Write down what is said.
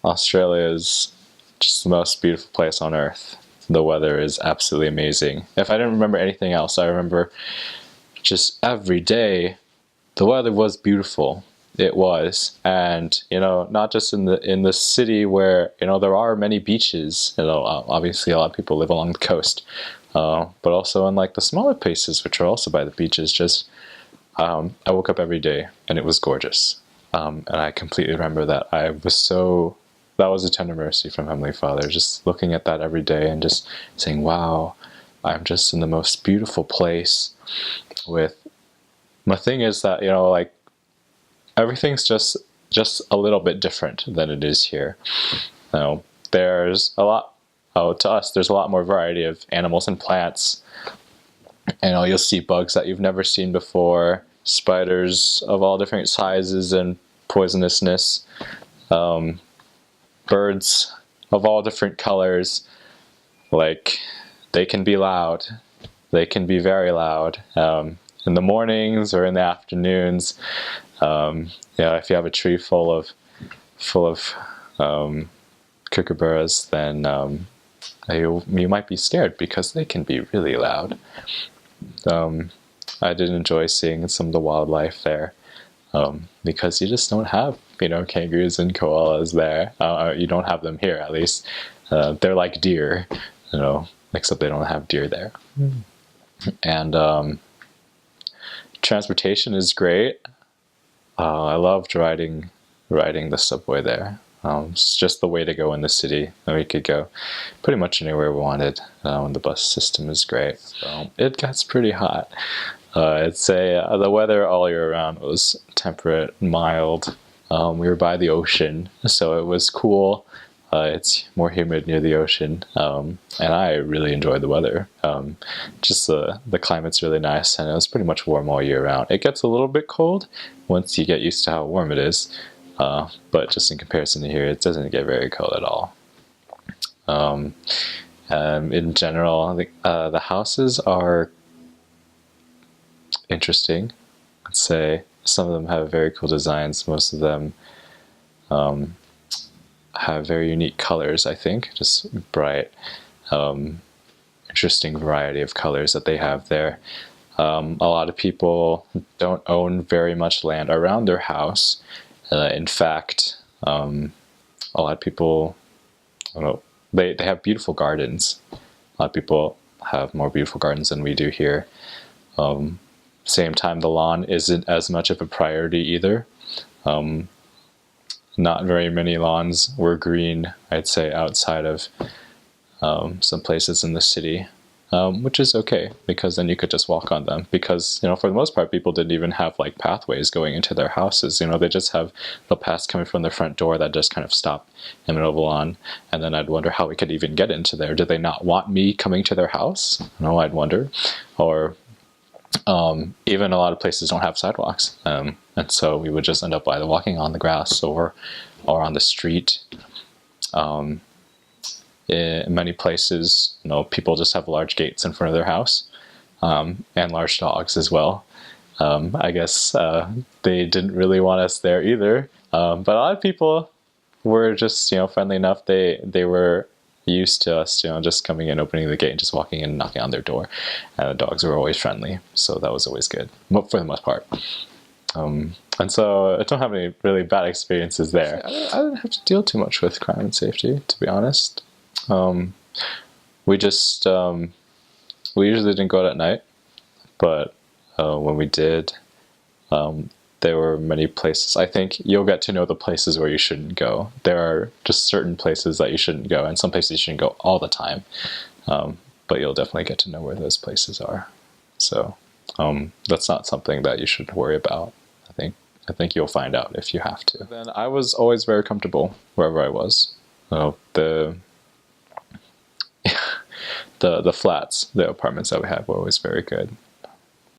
Australia is just the most beautiful place on earth. The weather is absolutely amazing. If I didn't remember anything else, I remember just every day the weather was beautiful. It was, and not just in the city where there are many beaches. Obviously, a lot of people live along the coast, but also in like the smaller places, which are also by the beaches. Just I woke up every day and it was gorgeous, and I completely remember that. That was a tender mercy from Heavenly Father. Just looking at that every day and just saying, "Wow, I'm just in the most beautiful place." With my thing is that like everything's just a little bit different than it is here. There's a lot. Oh, to us, there's a lot more variety of animals and plants. And you'll see bugs that you've never seen before, spiders of all different sizes and poisonousness, birds of all different colors. Like, they can be loud. They can be very loud. In the mornings or in the afternoons. If you have a tree full of kookaburras, then you might be scared because they can be really loud. I did enjoy seeing some of the wildlife there, because you just don't have kangaroos and koalas there. You don't have them here, at least. They're like deer, except they don't have deer there. And transportation is great. I loved riding the subway there. It's just the way to go in the city. And we could go pretty much anywhere we wanted. And the bus system is great. So it gets pretty hot. I'd say the weather all year round was temperate, mild. We were by the ocean, so it was cool. It's more humid near the ocean, and I really enjoyed the weather. Just the climate's really nice, and it was pretty much warm all year round. It gets a little bit cold once you get used to how warm it is, but just in comparison to here, it doesn't get very cold at all. In general, I think the houses are interesting. I'd say some of them have very cool designs. Most of them have very unique colors, I think. Just bright, interesting variety of colors that they have there. A lot of people don't own very much land around their house. In fact, a lot of people, I don't know, they have beautiful gardens. A lot of people have more beautiful gardens than we do here. Same time, the lawn isn't as much of a priority either. Not very many lawns were green, I'd say, outside of some places in the city, which is okay, because then you could just walk on them. Because, for the most part, people didn't even have like pathways going into their houses. They just have the paths coming from their front door that just kind of stop in the middle of the lawn. And then I'd wonder how we could even get into there. Did they not want me coming to their house? I'd wonder. Or even a lot of places don't have sidewalks, and so we would just end up either walking on the grass or on the street. In many places, people just have large gates in front of their house, and large dogs as well. I guess they didn't really want us there either, but a lot of people were just friendly enough. They were used to us, just coming in, opening the gate, and just walking in and knocking on their door. And the dogs were always friendly, so that was always good, for the most part. And so I don't have any really bad experiences there. I didn't have to deal too much with crime and safety, to be honest. We usually didn't go out at night, but when we did, there were many places. I think you'll get to know the places where you shouldn't go. There are just certain places that you shouldn't go, and some places you shouldn't go all the time. But you'll definitely get to know where those places are. So that's not something that you should worry about. I think you'll find out if you have to. Then I was always very comfortable wherever I was. The flats, the apartments that we had were always very good.